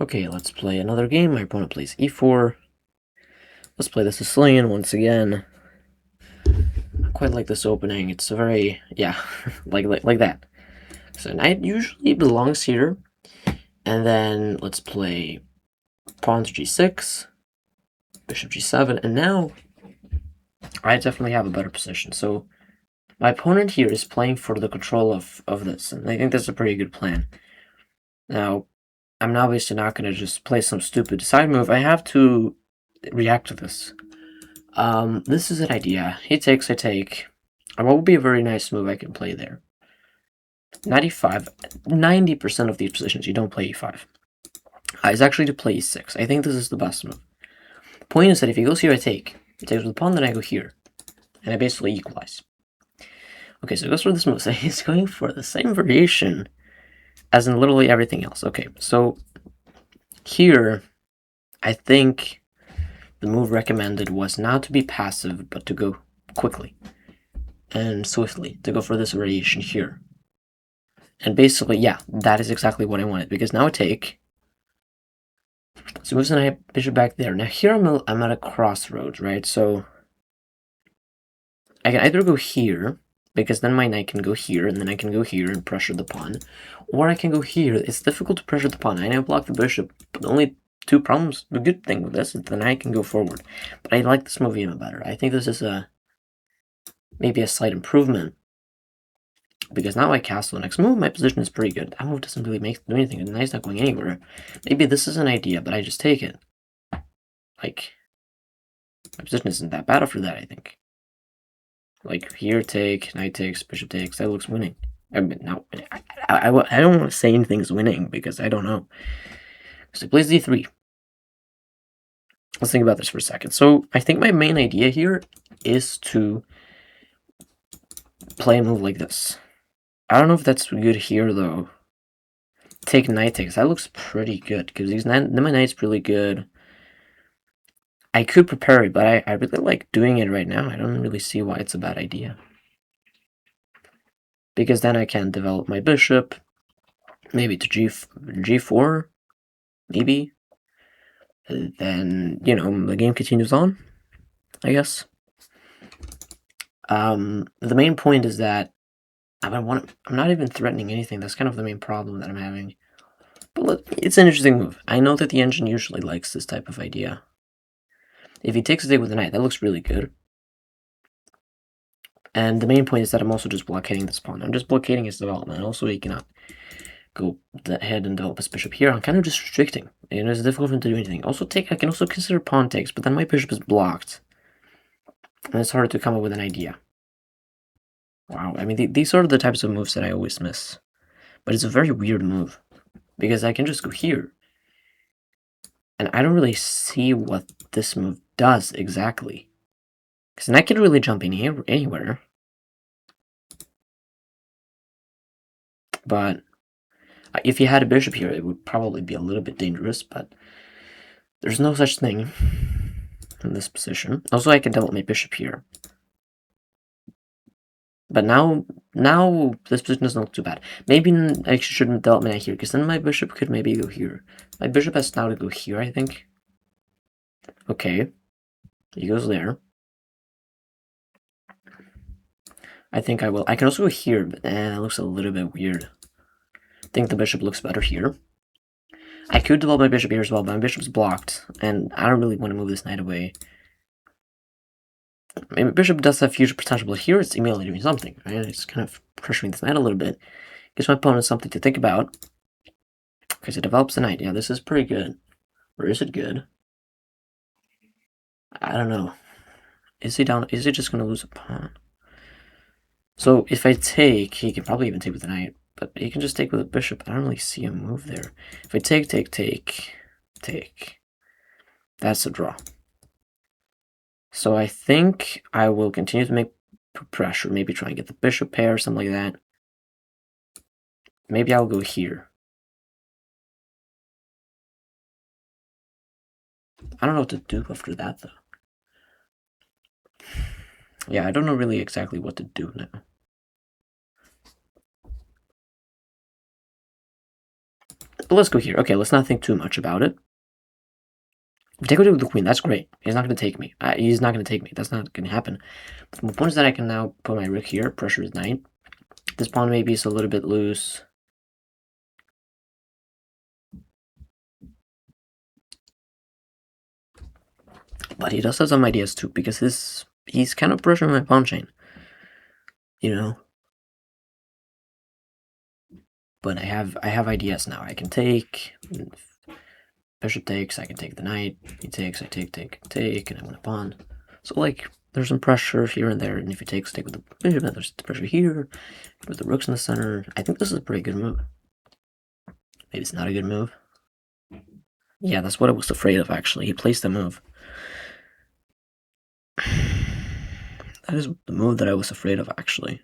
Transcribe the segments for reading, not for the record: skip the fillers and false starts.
Okay, let's play another game. My opponent plays e4. Let's play the Sicilian once again. I quite like this opening. It's a very, yeah, like that. So knight usually belongs here. And then let's play pawn to g6, bishop g7, and now I definitely have a better position. So my opponent here is playing for the control of this, and I think that's a pretty good plan. Now, I'm obviously not going to just play some stupid side move. I have to react to this. This is an idea. He takes, I take. What would be a very nice move I can play there? 90% of these positions you don't play e5. It's actually to play e6. I think this is the best move. The point is that if he goes here, I take. He takes with the pawn, then I go here. And I basically equalize. Okay, so he goes for this move. So he's going for the same variation as in literally everything else. Okay, so here, I think the move recommended was not to be passive, but to go quickly and swiftly, to go for this variation here. And basically, yeah, that is exactly what I wanted, because now I take. So moves the knight, bishop back there. Now here I'm at a crossroads, right? So I can either go here, because then my knight can go here, and then I can go here and pressure the pawn. Or I can go here. It's difficult to pressure the pawn. I now block the bishop, but the only two problems, the good thing with this is the knight can go forward. But I like this move even better. I think this is maybe a slight improvement. Because now I castle the next move, my position is pretty good. That move doesn't really do anything, the knight's not going anywhere. Maybe this is an idea, but I just take it. Like, my position isn't that bad after that, I think. Like, here take, knight takes, bishop takes, that looks winning. I mean, now, I don't want to say anything's winning, because I don't know. So he plays d3. Let's think about this for a second. So, I think my main idea here is to play a move like this. I don't know if that's good here, though. Take knight takes. That looks pretty good, because then my knight's really good. I could prepare it, but I really like doing it right now. I don't really see why it's a bad idea. Because then I can develop my bishop, maybe to g4, maybe. Then, you know, the game continues on, I guess. The main point is that I'm not even threatening anything. That's kind of the main problem that I'm having. But it's an interesting move. I know that the engine usually likes this type of idea. If he takes a day with the knight, that looks really good. And the main point is that I'm also just blockading this pawn. I'm just blockading his development. Also, he cannot go ahead and develop his bishop here. I'm kind of just restricting. And it's difficult for him to do anything. Also, I can also consider pawn takes, but then my bishop is blocked. And it's harder to come up with an idea. Wow, I mean, these are the types of moves that I always miss. But it's a very weird move. Because I can just go here. And I don't really see what this move does exactly. Because then I can really jump in here anywhere. But if you had a bishop here, it would probably be a little bit dangerous, but there's no such thing in this position. Also, I can develop my bishop here. But now this position doesn't look too bad. Maybe I shouldn't develop my knight here, because then my bishop could maybe go here. My bishop has now to go here, I think. Okay. He goes there. I think I will. I can also go here, but it looks a little bit weird. I think the bishop looks better here. I could develop my bishop here as well, but my bishop's blocked, and I don't really want to move this knight away. Maybe bishop does have future potential, but here it's immediately doing something, right? It's kind of pressuring this knight a little bit. Gives my opponent something to think about. Because it develops the knight. Yeah, this is pretty good. Or is it good? I don't know. Is he down? Is he just going to lose a pawn? So if I take, he can probably even take with the knight. But he can just take with a bishop. I don't really see a move there. If I take. That's a draw. So I think I will continue to make pressure. Maybe try and get the bishop pair or something like that. Maybe I'll go here. I don't know what to do after that, though. Yeah, I don't know really exactly what to do now. But let's go here. Okay, let's not think too much about it. If I take with the queen, that's great. He's not going to take me. He's not going to take me. That's not going to happen. But the point is that I can now put my rook here, pressure his knight. This pawn maybe is a little bit loose. But he does have some ideas too, because he's kind of pressuring my pawn chain. You know? But I have ideas now. I can take. Bishop takes, I can take the knight. He takes, I take, and I win a pawn. So, like, there's some pressure here and there, and if he takes, take with the bishop, then there's pressure here, with the rooks in the center. I think this is a pretty good move. Maybe it's not a good move. Yeah, that's what I was afraid of, actually. He placed the move. That is the move that I was afraid of, actually.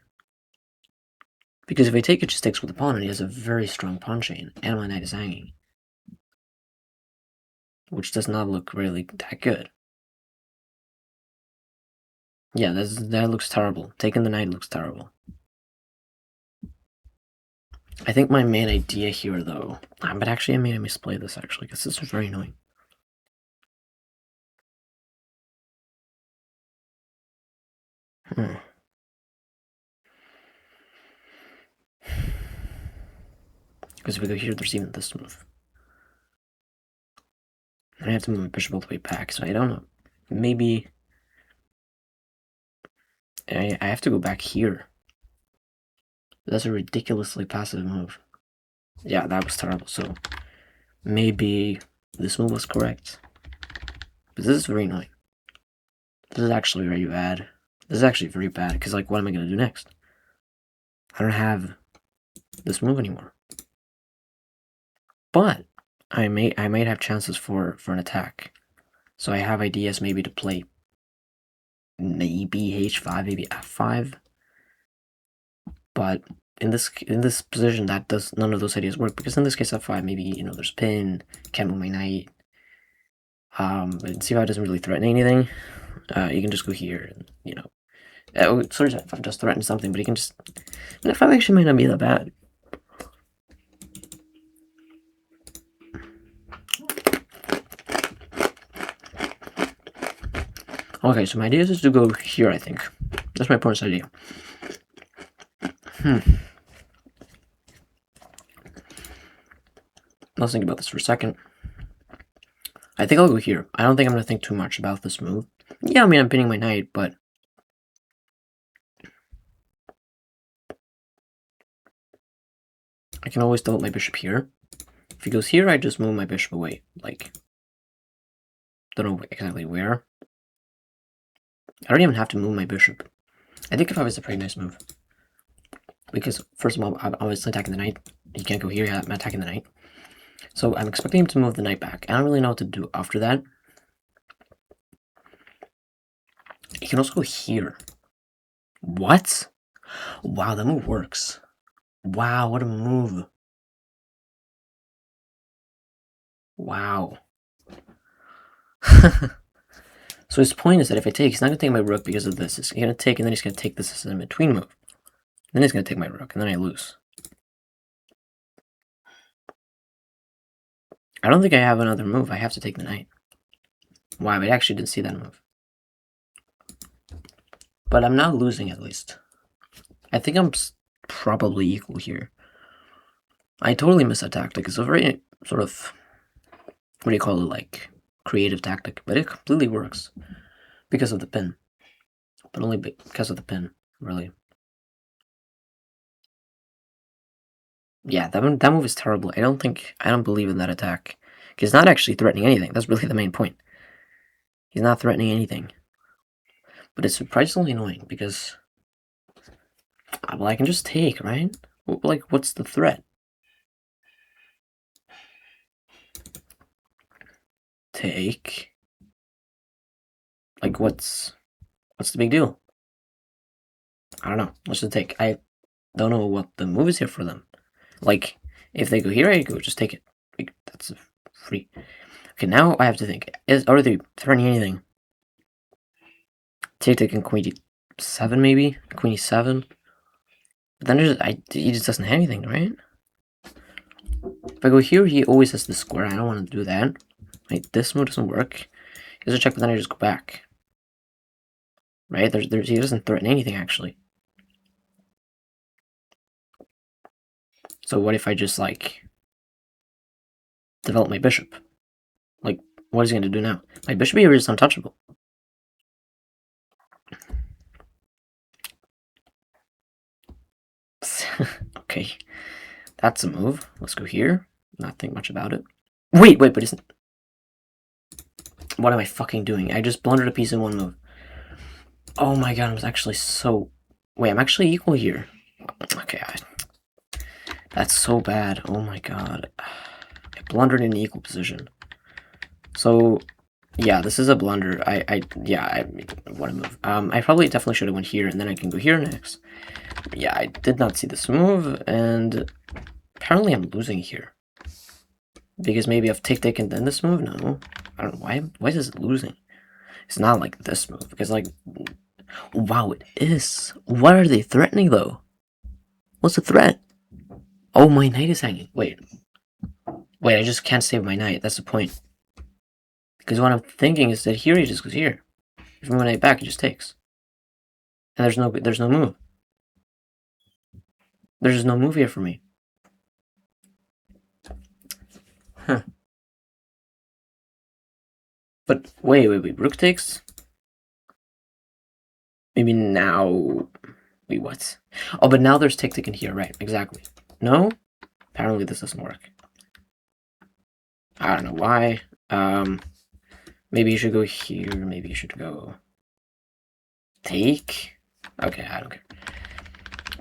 Because if I take, it just takes with the pawn, and he has a very strong pawn chain, and my knight is hanging. Which does not look really that good. Yeah, that looks terrible. Taking the knight looks terrible. I think my main idea here, though... but actually, I made a misplay this, actually, because this is very annoying. Because if we go here, there's even this move. And I have to move my bishop all the way back, so I don't know. Maybe... I have to go back here. That's a ridiculously passive move. Yeah, that was terrible, so... Maybe this move was correct. But this is very annoying. This is actually very bad. This is actually very bad, because, like, what am I going to do next? I don't have this move anymore. But I might have chances for an attack. So I have ideas maybe to play maybe h5, maybe f5. But in this position, that does none of those ideas work, because in this case f5, maybe, you know, there's pin, can't move my knight. But c5 doesn't really threaten anything. You can just go here and, you know, sorry if I've just threatened something, but you can just... f5 actually might not be that bad. Okay, so my idea is to go here, I think. That's my opponent's idea. Let's think about this for a second. I think I'll go here. I don't think I'm going to think too much about this move. Yeah, I mean, I'm pinning my knight, but... I can always double my bishop here. If he goes here, I just move my bishop away. Like, don't know exactly where. I don't even have to move my bishop. I think f5 is a pretty nice move. Because, first of all, I'm obviously attacking the knight. He can't go here, yeah, I'm attacking the knight. So I'm expecting him to move the knight back. I don't really know what to do after that. He can also go here. What? Wow, that move works. Wow, what a move. Wow. So his point is that if I take, he's not going to take my rook because of this. He's going to take, and then he's going to take this as a between move. Then he's going to take my rook, and then I lose. I don't think I have another move. I have to take the knight. Wow, I actually didn't see that move. But I'm not losing, at least. I think I'm probably equal here. I totally missed that tactic. It's a very sort of, what do you call it, like, creative tactic. But it completely works. Because of the pin. But only because of the pin, really. Yeah, that move is terrible. I don't believe in that attack. He's not actually threatening anything. That's really the main point. He's not threatening anything. But it's surprisingly annoying because... Well, I can just take, right? Like, what's the threat? Take. Like, what's the big deal? I don't know. Let's just take. I don't know what the move is here for them. Like, if they go here, I go just take it. Like, that's free. Okay, now I have to think. Are they threatening anything? Taking queen d7, maybe? Queen e7? But then he just doesn't have anything, right? If I go here, he always has the square. I don't want to do that. Right, this move doesn't work. He doesn't check, but then I just go back. Right, he doesn't threaten anything, actually. So what if I just, like, develop my bishop? Like, what is he going to do now? My bishop here is untouchable. Okay, that's a move. Let's go here. Not think much about it. Wait, but isn't... What am I fucking doing? I just blundered a piece in one move. Oh my god, I was actually so... Wait, I'm actually equal here. Okay, that's so bad. Oh my god. I blundered in an equal position. So, yeah, this is a blunder. What a move. I probably definitely should have went here, and then I can go here next. Yeah, I did not see this move, and apparently I'm losing here. Because maybe I've take and then this move? No. I don't know why. Why is it losing? It's not like this move, because, like... Wow, it is. What are they threatening, though? What's the threat? Oh, my knight is hanging. Wait, I just can't save my knight. That's the point. Because what I'm thinking is that here he just goes here. If I move my knight back, he just takes. And there's no move. There's just no move here for me. Huh. But wait, rook takes? Maybe now... Wait, what? Oh, but now there's tick in here, right, exactly. No? Apparently this doesn't work. I don't know why. Maybe you should go here, maybe you should go... Take? Okay, I don't care.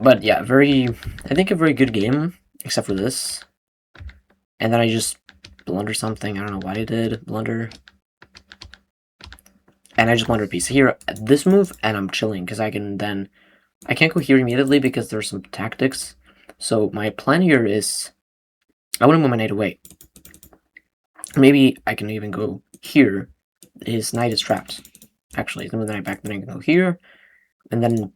But yeah, I think a very good game, except for this. And then I just blunder something, I don't know what I did, blunder. And I just blundered a piece. Here, this move, and I'm chilling, because I can't go here immediately because there's some tactics. So my plan here is, I want to move my knight away. Maybe I can even go here. His knight is trapped. Actually, he's moving the knight back, then I can go here, and then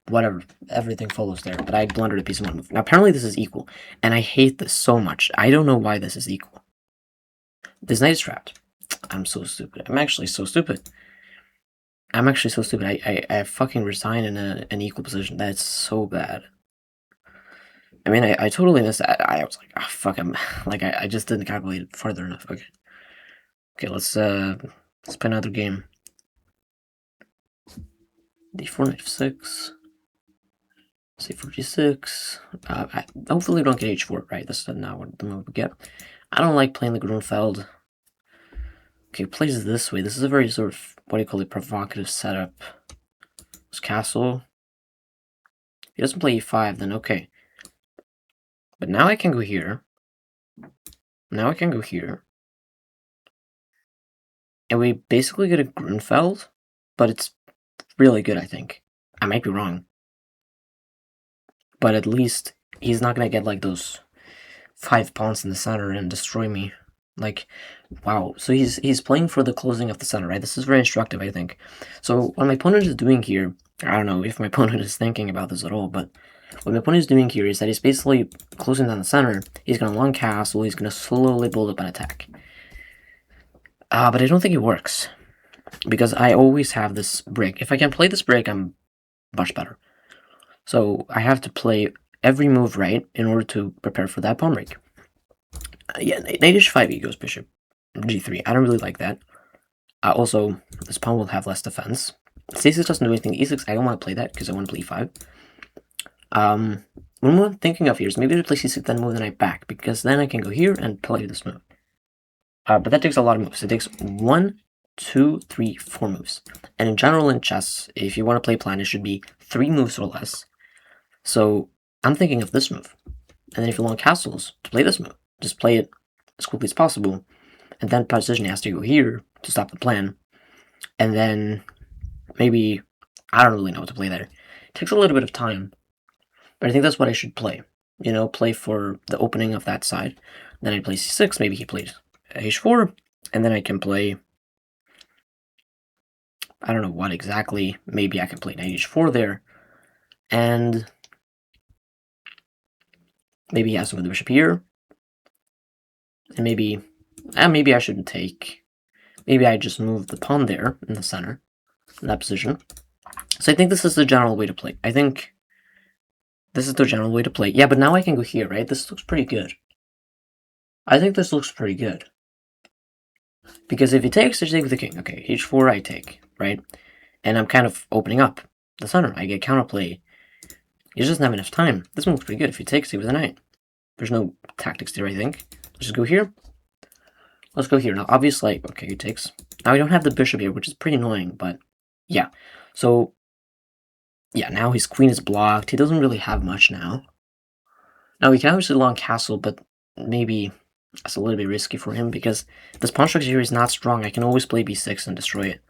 whatever, everything follows there. But I blundered a piece of one move. Now apparently this is equal, and I hate this so much. I don't know why this is equal. This knight is trapped. I'm so stupid. I'm actually so stupid. I fucking resign in an equal position. That's so bad. I mean, I totally missed that. I was like, oh, fuck, I just didn't calculate it further enough. Okay, let's play another game. D4, knight f6. C4, g6. Hopefully we don't get h4, right? That's not what the move we get. I don't like playing the Grunfeld. Okay, plays this way. This is a very sort of, what do you call it, provocative setup. This castle. If he doesn't play e5, then okay. But now I can go here. Now I can go here. And we basically get a Grunfeld, but it's really good, I think. I might be wrong. But at least he's not gonna get like those 5 pawns in the center and destroy me. Like, wow. So he's playing for the closing of the center, right? This is very instructive, I think. So what my opponent is doing here, I don't know if my opponent is thinking about this at all, but what my opponent is doing here is that he's basically closing down the center. He's gonna long castle, he's gonna slowly build up an attack. But I don't think it works. Because I always have this brick. If I can play this brick, I'm much better. So I have to play every move right in order to prepare for that pawn break. Yeah, knight h5, he goes bishop g3. I don't really like that. Also, this pawn will have less defense. c6 doesn't do anything. e6, I don't want to play that because I want to play e5. What I'm thinking of here is maybe to play c6, then move the knight back, because then I can go here and play this move. But that takes a lot of moves. It takes 1, 2, 3, 4 moves. And in general in chess, if you want to play plan, it should be 3 moves or less. So I'm thinking of this move. And then if you want castles, to play this move. Just play it as quickly as possible. And then position has to go here to stop the plan. And then maybe, I don't really know what to play there. It takes a little bit of time. But I think that's what I should play. You know, play for the opening of that side. Then I play c6, maybe he plays h4. And then I can play, I don't know what exactly. Maybe I can play knight h4 there. And maybe he has to move the bishop here. And maybe I shouldn't take. Maybe I just move the pawn there in the center, in that position. So I think this is the general way to play. I think this is the general way to play. Yeah, but now I can go here, right? This looks pretty good. I think this looks pretty good. Because if he takes, I take with the king. Okay, h4 I take, right? And I'm kind of opening up the center. I get counterplay. He just doesn't have enough time. This one looks pretty good. If he takes, take with a knight. There's no tactics there, I think. Let's just go here. Let's go here. Now, obviously, okay, he takes. Now we don't have the bishop here, which is pretty annoying, but yeah. So, yeah, now his queen is blocked. He doesn't really have much now. Now, we can obviously long castle, but maybe that's a little bit risky for him because this pawn structure here is not strong. I can always play b6 and destroy it.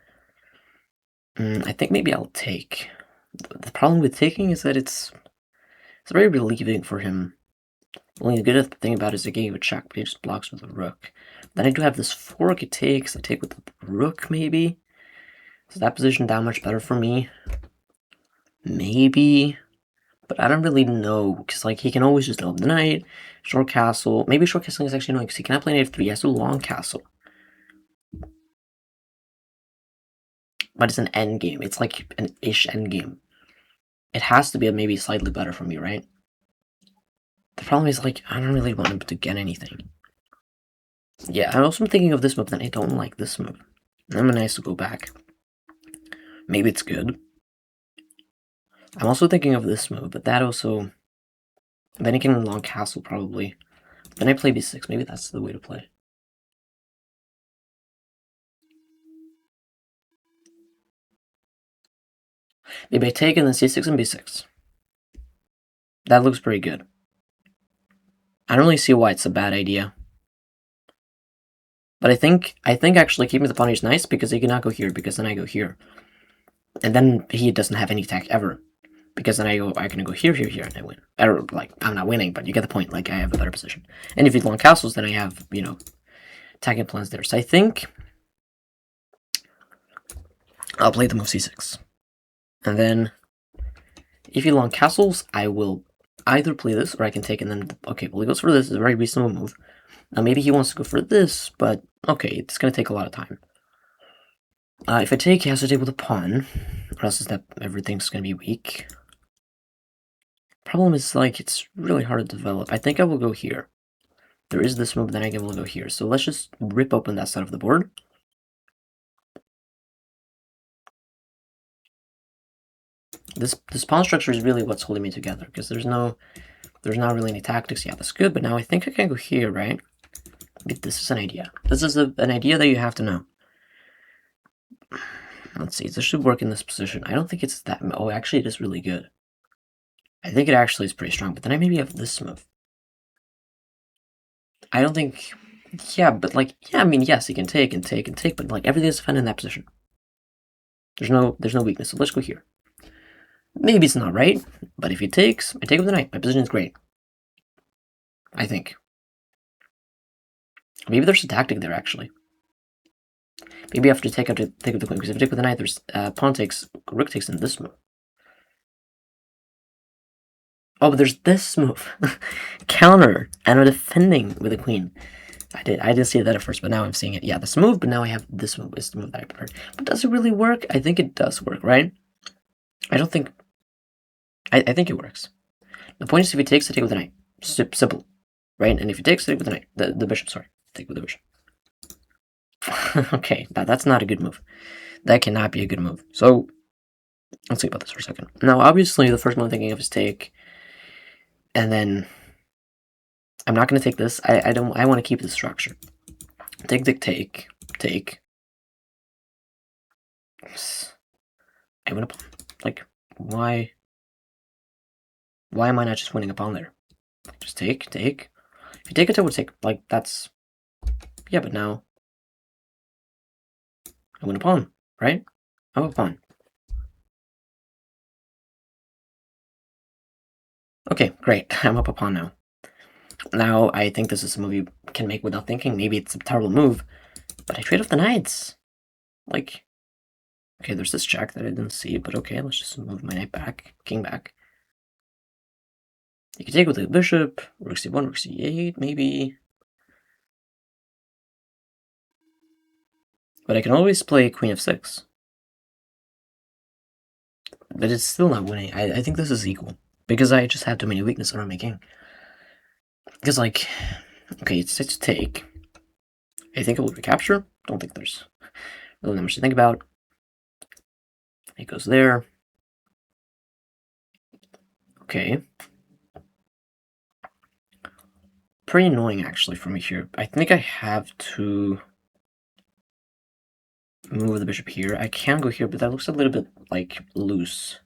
I think maybe I'll take. The problem with taking is that it's very relieving for him. The only good thing about it is I gave a check, but he just blocks with a rook. Then I do have this fork it takes. I take with the rook, maybe. Is that position that much better for me? Maybe. But I don't really know, because like he can always just open the knight, short castle. Maybe short castle is actually annoying, because he cannot play knight f3, he has to long castle. But it's an end game. It's like an ish end game. It has to be maybe slightly better for me, right? The problem is, like, I don't really want him to get anything. Yeah, I'm also thinking of this move, then I don't like this move. I'm nice to go back. Maybe it's good. I'm also thinking of this move, but that also... Then he can long castle, probably. Then I play b6. Maybe that's the way to play. Maybe I take and then c6 and b6. That looks pretty good. I don't really see why it's a bad idea. But I think actually keeping the pawn is nice because he cannot go here, because then I go here. And then he doesn't have any attack ever. Because then I can go here, here, here, and I win. Or, like, I'm not winning, but you get the point. Like, I have a better position. And if he's long castles, then I have, you know, attacking plans there. So I think I'll play the move c6. And then, if he long castles, I will either play this, or I can take and then... Okay, well, he goes for this. It's a very reasonable move. Now, maybe he wants to go for this, but okay, it's going to take a lot of time. If I take, he has to take with a pawn, or else is that everything's going to be weak. Problem is, like, it's really hard to develop. I think I will go here. There is this move, then I will go here. So let's just rip open that side of the board. This pawn structure is really what's holding me together, because there's not really any tactics. Yeah, that's good, but now I think I can go here, right? This is an idea. This is an idea that you have to know. Let's see, this should work in this position. I don't think it's that... Oh, actually, it is really good. I think it actually is pretty strong, but then I maybe have this move. I don't think... Yeah, but like... Yeah, I mean, yes, he can take and take and take, but like everything is defended in that position. There's no weakness, so let's go here. Maybe it's not right, but if he takes, I take with the knight. My position is great. I think. Maybe there's a tactic there, actually. Maybe I have to take with the queen, because if I take with the knight, there's pawn takes, rook takes in this move. Oh, but there's this move. Counter, and I'm defending with the queen. I didn't see that at first, but now I'm seeing it. Yeah, this move, but now I have this move is the move that I prepared. But does it really work? I think it does work, right? I don't think... I think it works. The point is if he takes, I take with the knight. Simple. Right? And if he takes, I take with the knight. The bishop, sorry. Take with the bishop. Okay, that's not a good move. That cannot be a good move. So, let's think about this for a second. Now, obviously, the first move I'm thinking of is take. And then... I'm not going to take this. I want to keep the structure. Take, take. I win a pawn. Like, why am I not just winning a pawn there? Just take. If you take it, I would take. Like, that's... Yeah, but now... I win a pawn, right? I have a pawn. Okay, great. I'm up a pawn now. Now, I think this is a move you can make without thinking. Maybe it's a terrible move, but I trade off the knights. Like... Okay, there's this check that I didn't see, but okay, let's just move my knight back, king back. You can take with the bishop, rook c1, rook c8, maybe. But I can always play queen f6. But it's still not winning. I think this is equal. Because I just have too many weaknesses around my king. Because, like, okay, it's such a take. I think it will recapture. Don't think there's really much to think about. It goes there. Okay. Pretty annoying, actually, for me here. I think I have to move the bishop here. I can go here, but that looks a little bit, like, loose.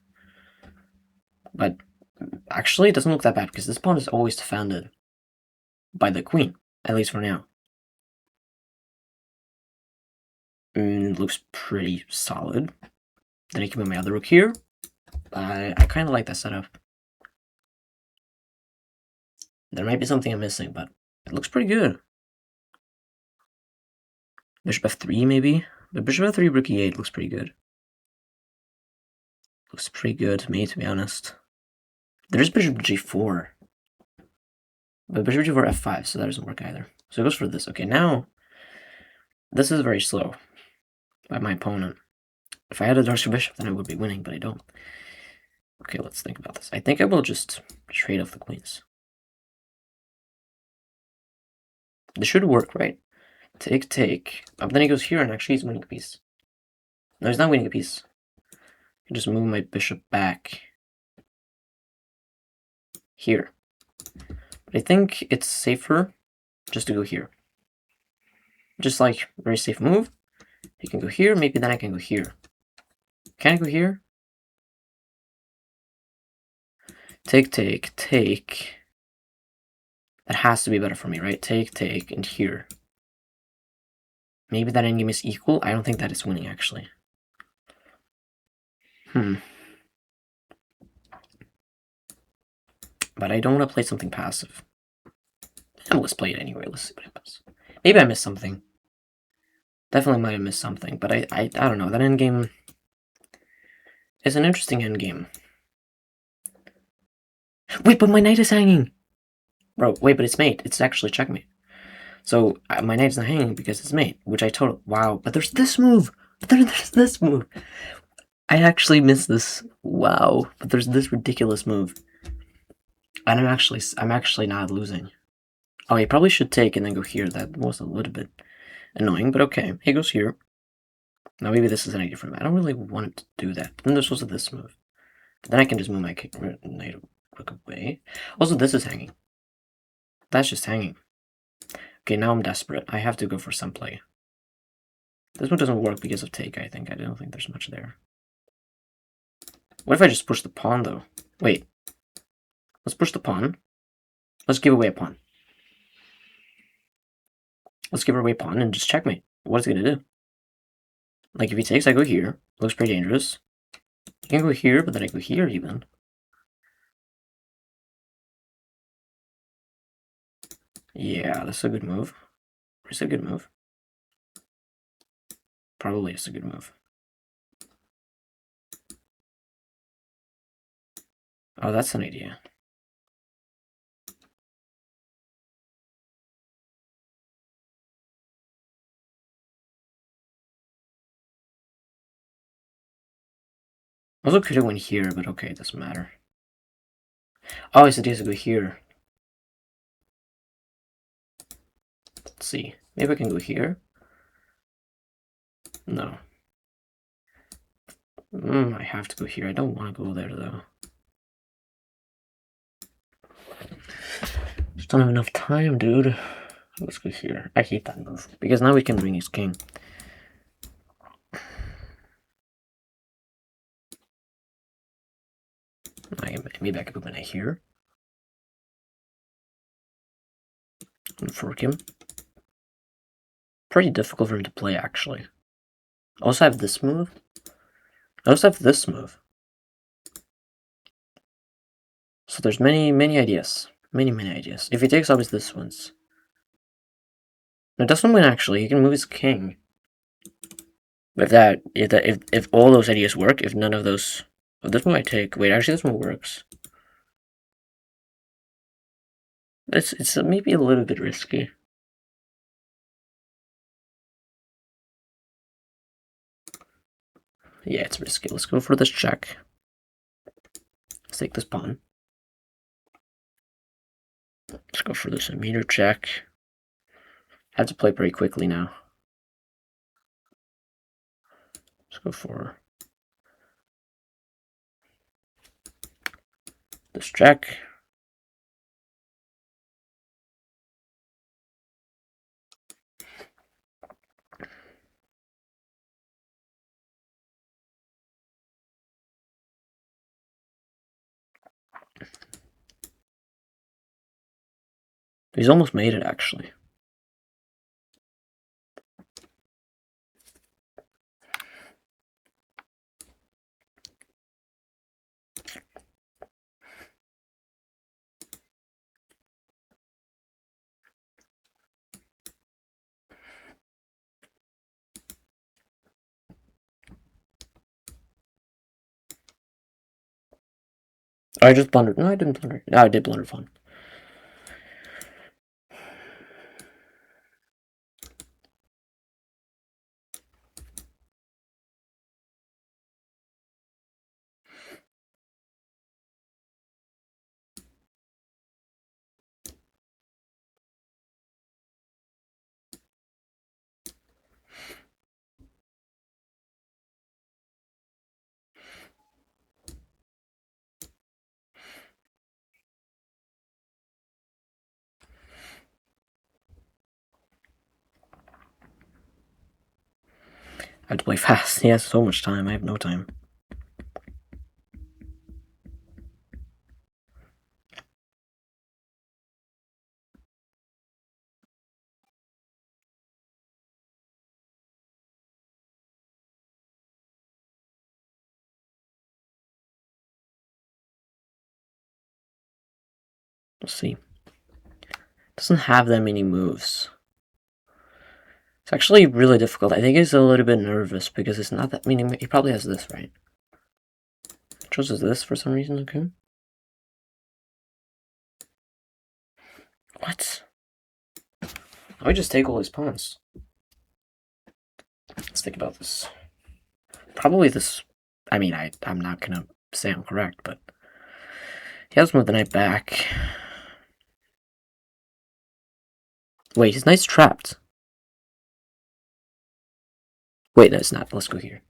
But actually, it doesn't look that bad, because this pawn is always defended by the queen, at least for now. It looks pretty solid. Then I can move my other rook here. I kind of like that setup. There might be something I'm missing, but it looks pretty good. Bishop f3, maybe? But bishop f3, rook e8 looks pretty good. Looks pretty good to me, to be honest. There's bishop g4. But bishop g4, f5, so that doesn't work either. So it goes for this. Okay, now, this is very slow by my opponent. If I had a darker bishop, then I would be winning, but I don't. Okay, let's think about this. I think I will just trade off the queens. This should work, right? Take, take. But then he goes here, and actually he's winning a piece. No, he's not winning a piece. I can just move my bishop back here. But I think it's safer just to go here. Just like, very safe move. You can go here, maybe then I can go here. Can I go here? Take, take, take. That has to be better for me, right? Take, take, and here. Maybe that endgame is equal. I don't think that is winning, actually. But I don't want to play something passive. Let's play it anyway. Let's see what happens. Maybe I missed something. Definitely might have missed something, but I don't know. That endgame is an interesting endgame. Wait, but my knight is hanging! Bro, wait, but it's mate. It's actually checkmate. So my knight's not hanging because it's mate, which I totally... Wow, but there's this move! But there's this move! I actually missed this. Wow, but there's this ridiculous move. And I'm actually not losing. Oh, he probably should take and then go here. That was a little bit annoying, but okay. He goes here. Now maybe this is an idea for him. I don't really want him to do that. But then there's also this move. But then I can just move my knight quick away. Also, this is hanging. That's just hanging. Okay, now I'm desperate. I have to go for some play. This one doesn't work because of take, I think. I don't think there's much there. What if I just push the pawn, though? Wait. Let's push the pawn. Let's give away a pawn. Let's give away a pawn and just checkmate. What is it going to do? Like, if he takes, I go here. Looks pretty dangerous. I can go here, but then I go here even. Yeah, that's a good move. It's a good move. Probably it's a good move. Oh, that's an idea. Also could have went here, but okay, it doesn't matter. Oh, it's a idea to go here. Let's see. Maybe I can go here. No. I have to go here. I don't want to go there, though. Just don't have enough time, dude. Let's go here. I hate that move. Because now we can bring his king. Maybe I can put my knight here. And fork him. Pretty difficult for him to play, actually. I also have this move. I also have this move. So there's many ideas. Many ideas. If he takes, obviously this one's. No, it doesn't win, actually. He can move his king. If all those ideas work, if none of those... Oh, this one I take. Wait, actually this one works. It's maybe a little bit risky. Yeah, it's risky. Let's go for this check. Let's take this pawn. Let's go for this meter check. I have to play pretty quickly now. Let's go for this check. He's almost made it, actually. I just blundered. No, I didn't blunder. No, I did blunder fun. I have to play fast. He has so much time. I have no time. Let's see. Doesn't have that many moves. It's actually really difficult. I think he's a little bit nervous because it's not that many. He probably has this, right? Chooses this for some reason, okay. What? Why would just take all his pawns? Let's think about this. Probably this. I mean, I'm not gonna say I'm correct, but he has moved the knight back. Wait, his knight's trapped. Wait, no, it's not. Let's go here.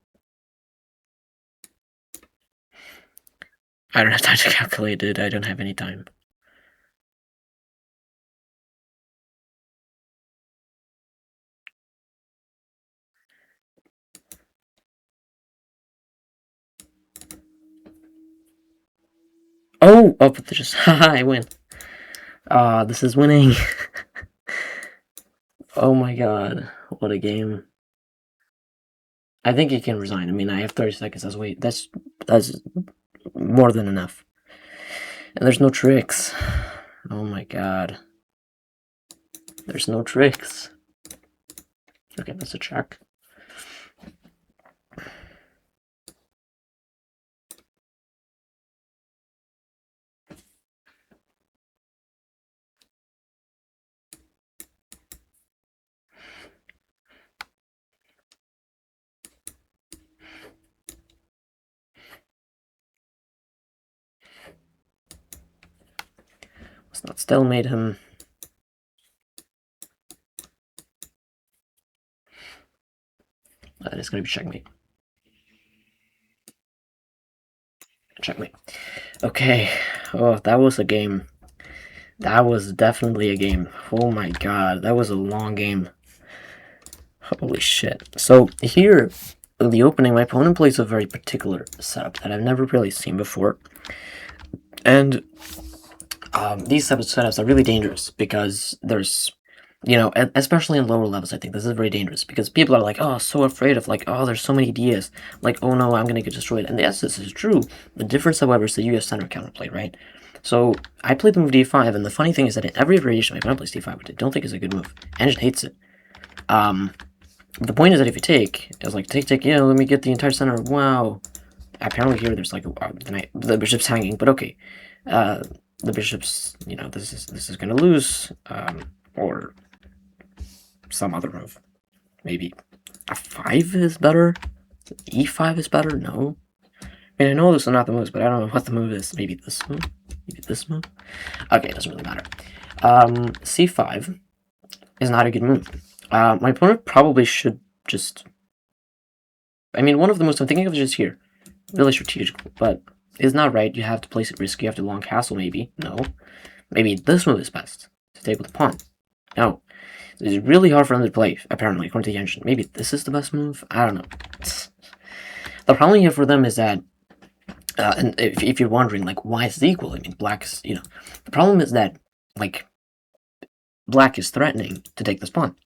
I don't have time to calculate it. I don't have any time. Oh, but just haha, I win. This is winning. Oh my god, what a game. I think he can resign. I mean, I have 30 seconds as wait. That's more than enough. And there's no tricks. Oh my god. There's no tricks. Okay, that's a check. Let's not stalemate him. That is going to be checkmate. Checkmate. Okay. Oh, that was a game. That was definitely a game. Oh my god, that was a long game. Holy shit. So here, in the opening, my opponent plays a very particular setup that I've never really seen before. And these types of setups are really dangerous because there's, you know, especially in lower levels, I think this is very dangerous because people are like, oh, so afraid of like, oh, there's so many ideas. Like, oh no, I'm going to get destroyed. And yes, this is true. The difference, however, is the US center counterplay, right? So I played the move d5, and the funny thing is that in every variation my opponent plays d5, which I don't think is a good move. Engine hates it. The point is that if you take, it's like, take, yeah, let me get the entire center. Wow. Apparently here there's like the bishop's hanging, but okay. The bishop's, you know, this is gonna lose, or some other move. Maybe a 5 is better. e5 is better? No. I mean, I know this is not the moves, but I don't know what the move is. Maybe this move? Maybe this move? Okay, it doesn't really matter. c5 is not a good move. My opponent probably should just... I mean, one of the moves I'm thinking of is just here. Really strategic, but it's not right. You have to place it risky. You have to long castle, maybe. No. Maybe this move is best. To take with the pawn. No. It's really hard for them to play, apparently, according to the engine. Maybe this is the best move? I don't know. The problem here for them is that, and if you're wondering, like, why is it equal? I mean, black is, you know, the problem is that, like, black is threatening to take this pawn.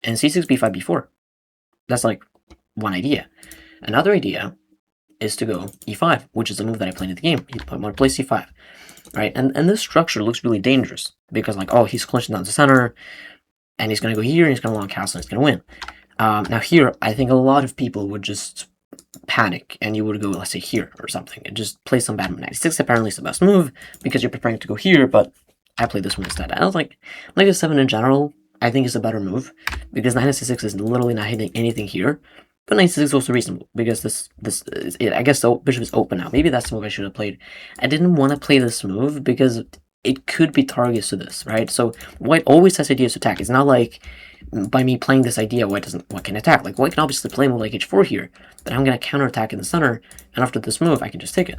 And c6, b5, b4. That's, like, one idea. Another idea is to go e5, which is the move that I played in the game. I'm going to play c5, right? And this structure looks really dangerous because, like, oh, he's clinching down the center, and he's going to go here, and he's going to long castle, and he's going to win. Now here, I think a lot of people would just panic, and you would go, let's say, here or something, and just play some bad move. 96 apparently is the best move because you're preparing to go here, but I played this one instead. I was like a 7 in general, I think is a better move because 96 is literally not hitting anything here. But 96 is also reasonable because this is it. I guess the bishop is open now. Maybe that's the move I should have played. I didn't want to play this move because it could be targets to this, right? So white always has ideas to attack. It's not like by me playing this idea, white can attack. Like white can obviously play a move like h4 here, but I'm gonna counterattack in the center, and after this move, I can just take it,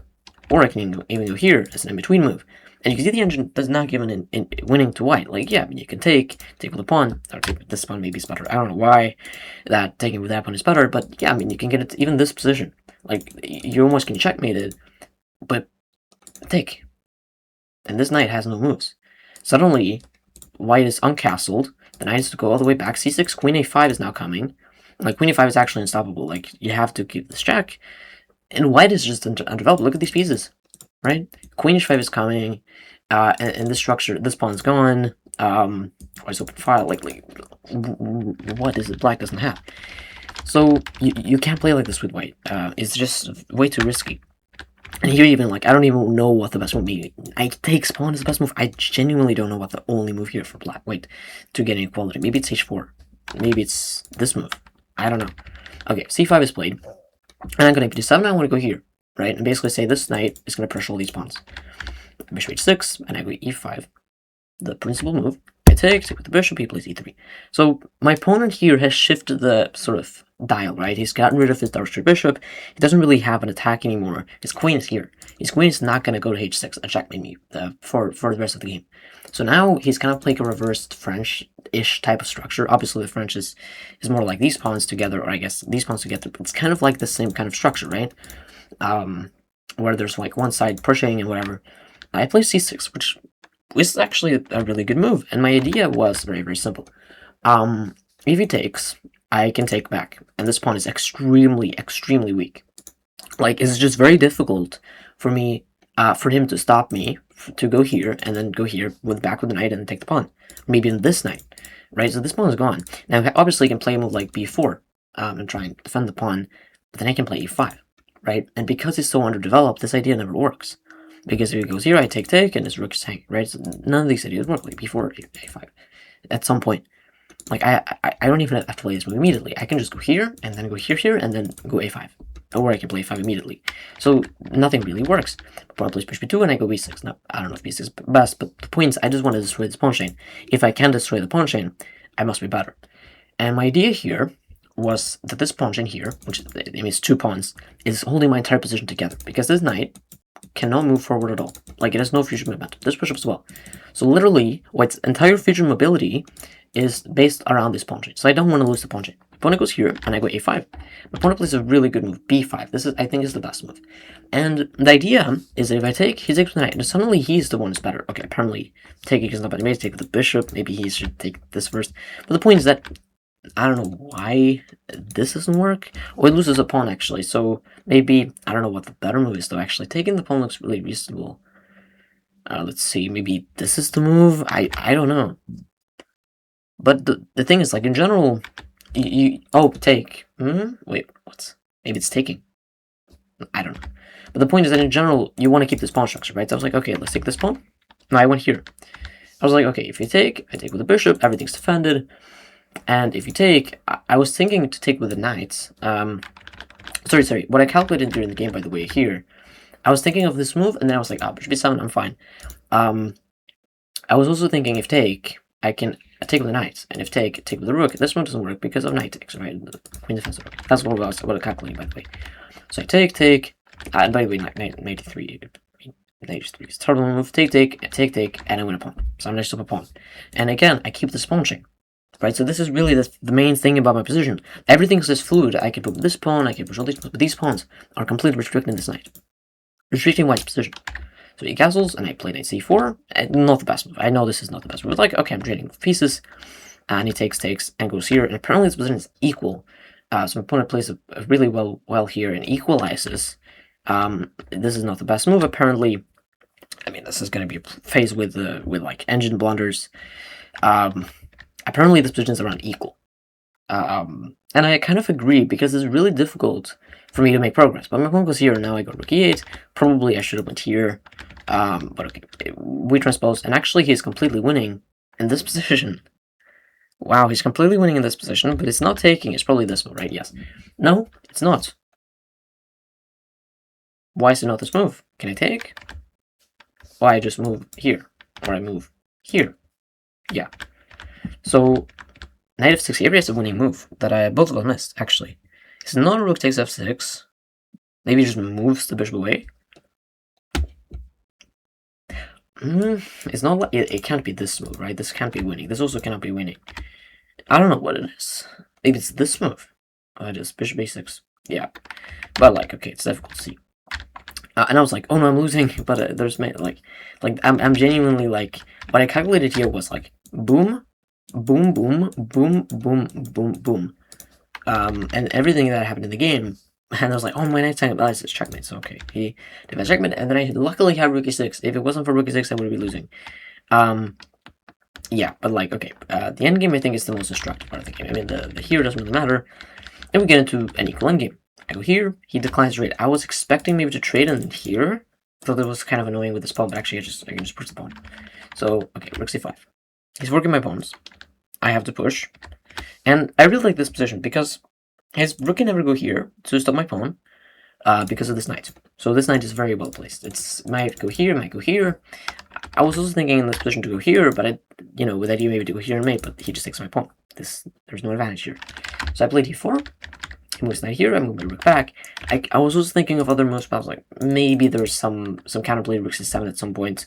or I can even go here as an in-between move. And you can see the engine does not give an winning to white. Like, yeah, I mean, you can take with a pawn, or take with this pawn maybe is better. I don't know why that taking with that pawn is better, but yeah, I mean, you can get it to even this position. Like, you almost can checkmate it, but take. And this knight has no moves. Suddenly, white is uncastled, the knight has to go all the way back. c6, queen a5 is now coming. Like, queen a5 is actually unstoppable. Like, you have to keep this check. And white is just undeveloped. Look at these pieces. Right? Queen h5 is coming, and this structure, this pawn's gone. Where's open file? Like, what is it black doesn't have? So you can't play like this with white. It's just way too risky. And here even, like, I don't even know what the best move be. I take pawn as the best move. I genuinely don't know what the only move here for black, white, to get inequality. Maybe it's h4. Maybe it's this move. I don't know. Okay, c5 is played. And I'm going to d7, I want to go here. Right, and basically say this knight is going to pressure all these pawns. Bishop h6, and I go e5. The principal move. I take with the bishop, he plays e3. So my opponent here has shifted the sort of dial, right? He's gotten rid of his dark straight bishop. He doesn't really have an attack anymore. His queen is here. His queen is not going to go to h6 and checkmate me for the rest of the game. So now he's kind of playing a reversed French-ish type of structure. Obviously, the French is more like these pawns together, or I guess these pawns together. It's kind of like the same kind of structure, right? Where there's like one side pushing and whatever. I play c6, which was actually a really good move, and my idea was very, very simple. If he takes, I can take back, and this pawn is extremely, extremely weak. Like, it's just very difficult for me, for him to stop me, to go here, and then go here, back with the knight, and then take the pawn. Maybe in this knight, right? So this pawn is gone. Now, obviously, I can play a move like b4, and try and defend the pawn, but then I can play e5. Right? And because he's so underdeveloped, this idea never works. Because if he goes here, I take, and his rook is hanging, right? So none of these ideas work, like b4, a5. At some point, like, I don't even have to play this move immediately. I can just go here, and then go here, and then go a5. Or I can play a5 immediately. So nothing really works. Pawn plays bishop b2, and I go b6. Now, I don't know if b6 is best, but the point is, I just want to destroy this pawn chain. If I can destroy the pawn chain, I must be better. And my idea here was that this pawn chain here, which means two pawns, is holding my entire position together, because this knight cannot move forward at all. Like, it has no future movement. This bishop as well. So literally, white's entire future mobility is based around this pawn chain. So I don't want to lose the pawn chain. My opponent goes here, and I go a5. My opponent plays a really good move, b5. This is, I think, is the best move. And the idea is that if I take, he takes with the knight, and suddenly he's the one who's better. Okay, apparently taking is not better. Maybe take with the bishop. Maybe he should take this first. But the point is that I don't know why this doesn't work. Oh, it loses a pawn, actually. So maybe, I don't know what the better move is, though. Actually, taking the pawn looks really reasonable. Let's see. Maybe this is the move? I don't know. But the thing is, like, in general, oh, take. Wait, what's... Maybe it's taking. I don't know. But the point is that, in general, you want to keep this pawn structure, right? So I was like, okay, let's take this pawn. No, I went here. I was like, okay, if you take, I take with the bishop. Everything's defended. And if you take, I was thinking to take with the knights. So Sorry. What I calculated during the game, by the way, here, I was thinking of this move, and then I was like, bishop b7, I'm fine. I was also thinking if take, I can take with the knight, and if take with the rook. This one doesn't work because of knight takes, right? Queen defense rook. That's what I was calculating, by the way. So I take, and by the way, knight 93. Knight h3 is turtle move, take, and I win a pawn. So I'm next up a pawn. And again, I keep this pawn chain. Right, so this is really the main thing about my position. Everything's this fluid. I can put this pawn, I can push all these pawns, but these pawns are completely restricting this knight. Restricting white's position. So he castles, and I play knight c4. Not the best move. I know this is not the best move. It's like, okay, I'm trading pieces, and he takes, and goes here, and apparently this position is equal. So my opponent plays really well here and equalizes. This is not the best move, apparently. I mean, this is going to be a phase with like engine blunders. Apparently this position is around equal. And I kind of agree, because it's really difficult for me to make progress. But my pawn goes here, and now I go rook e8. Probably I should have went here. But okay, we transpose, and actually he's completely winning in this position. Wow, he's completely winning in this position, but it's not taking. It's probably this move, right? Yes. No, it's not. Why is it not this move? Can I take? Why I just move here, or I move here? Yeah. So knight f6 here is a winning move that both of us missed, actually. It's not rook takes f6. Maybe just moves the bishop away. It's not like it can't be this move, right? This can't be winning. This also cannot be winning. I don't know what it is. Maybe it's this move. Just bishop a6. Yeah, but like, okay, it's difficult to see. And I was like, oh no, I'm losing. But there's like I'm genuinely like, what I calculated here was like boom, boom, boom, boom, boom, boom, boom, and everything that happened in the game. And I was like, oh, my knight's time, it's checkmate. So okay, he defends checkmate, and then I luckily have rook e6. If it wasn't for rook e6, I would be losing. Yeah, but like, okay, the end game I think is the most instructive part of the game. I mean, the here doesn't really matter. Then we get into an equal end game. I go here, he declines trade. I was expecting maybe to trade in here. Though that was kind of annoying with this pawn, but actually I can just push the pawn. So, okay, rook c5. He's working my pawns. I have to push. And I really like this position because his rook can never go here to stop my pawn because of this knight. So this knight is very well placed. It's might go here, might go here. I was also thinking in this position to go here, but with the idea maybe to go here and mate, but he just takes my pawn. There's no advantage here. So I played e4. He moves knight here, I move my rook back. I was also thinking of other moves, but I was like, maybe there's some counterplay rook c7 at some point.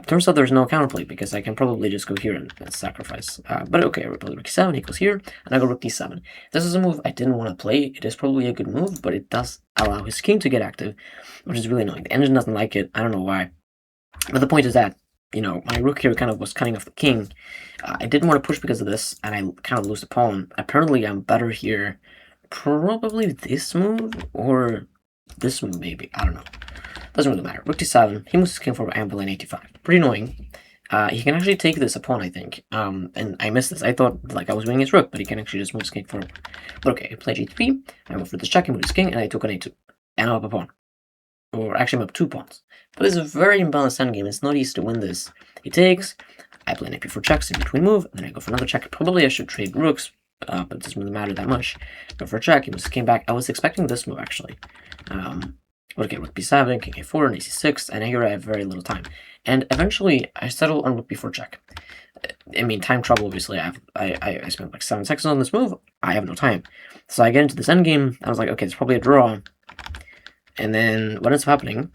Turns out there's no counterplay because I can probably just go here and sacrifice. But okay, I play rook e7, he goes here, and I go rook d7. This is a move I didn't want to play. It is probably a good move, but it does allow his king to get active, which is really annoying. The engine doesn't like it. I don't know why. But the point is that, my rook here kind of was cutting off the king. I didn't want to push because of this, and I kind of lose the pawn. Apparently, I'm better here. Probably this move, or this move maybe. I don't know. Doesn't really matter. Rook d7, he moves his king forward, I am playing 85. Pretty annoying. He can actually take this pawn, I think. And I missed this. I thought, like, I was winning his rook, but he can actually just move his king forward. But okay, I play g3, I move for this check, he moves his king, and I took an a2. And I'm up a pawn. Or actually, I'm up 2 pawns. But it's a very imbalanced endgame. It's not easy to win this. He takes, I play knight b4 checks in between move, and then I go for another check. Probably I should trade rooks, but it doesn't really matter that much. Go for a check, he moves his king back. I was expecting this move, actually. Okay, rook b7, king a4, knight c6, and here I have very little time. And eventually, I settle on rook b4 check. I mean, time trouble, obviously. I spent like 7 seconds on this move. I have no time. So I get into this endgame. I was like, okay, it's probably a draw. And then what ends up happening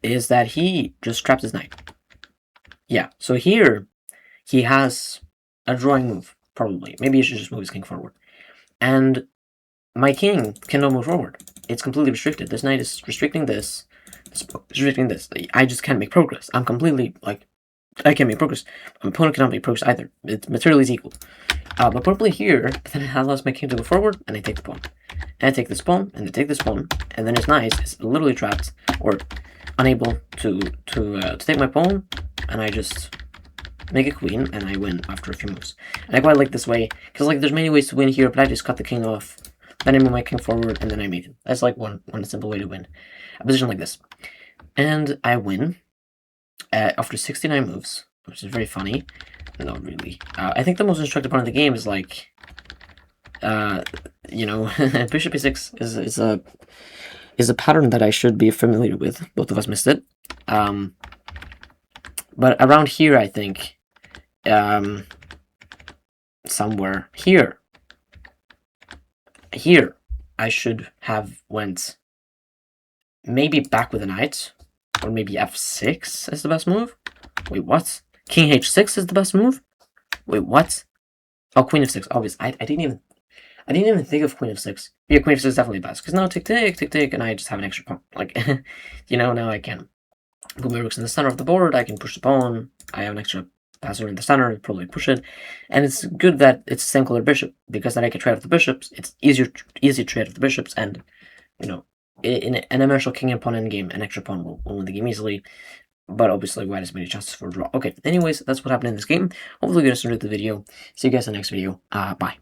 is that he just traps his knight. Yeah, so here he has a drawing move, probably. Maybe he should just move his king forward. And my king cannot move forward. It's completely restricted. This knight is restricting this. Restricting this. I just can't make progress. I'm completely, like, I can't make progress. My opponent cannot make progress either. It's materially is equal. But probably here, then it allows my king to go forward, and I take the pawn. And I take this pawn, and I take this pawn, and then his knight is literally trapped, or unable to take my pawn, and I just make a queen, and I win after a few moves. And I quite like this way, because like there's many ways to win here, but I just cut the king off, then I move my king forward, and then I mate it. That's like one simple way to win a position like this. And I win after 69 moves, which is very funny. Not really. I think the most instructive part of the game is like you know, bishop e6 is a pattern that I should be familiar with. Both of us missed it. But around here, I think, somewhere here, I should have went maybe back with a knight, or maybe f6 is the best move. Wait, what? King h6 is the best move? Wait, what? Oh, queen f6. Obvious. I didn't even think of queen f6. Yeah, queen f6 is definitely best, because now tick tick tick tick, and I just have an extra pawn. Like, you know, now I can put my rooks in the center of the board. I can push the pawn. I have an extra passer in the center. Probably push it, and it's good that it's the same color bishop, because then I can trade off the bishops. It's easy to trade off the bishops, and you know, in an eventual king and pawn endgame, an extra pawn will win the game easily. But obviously, white has many chances for a draw. Okay, anyways, that's what happened in this game. Hopefully you guys enjoyed the video. See you guys in the next video. Bye.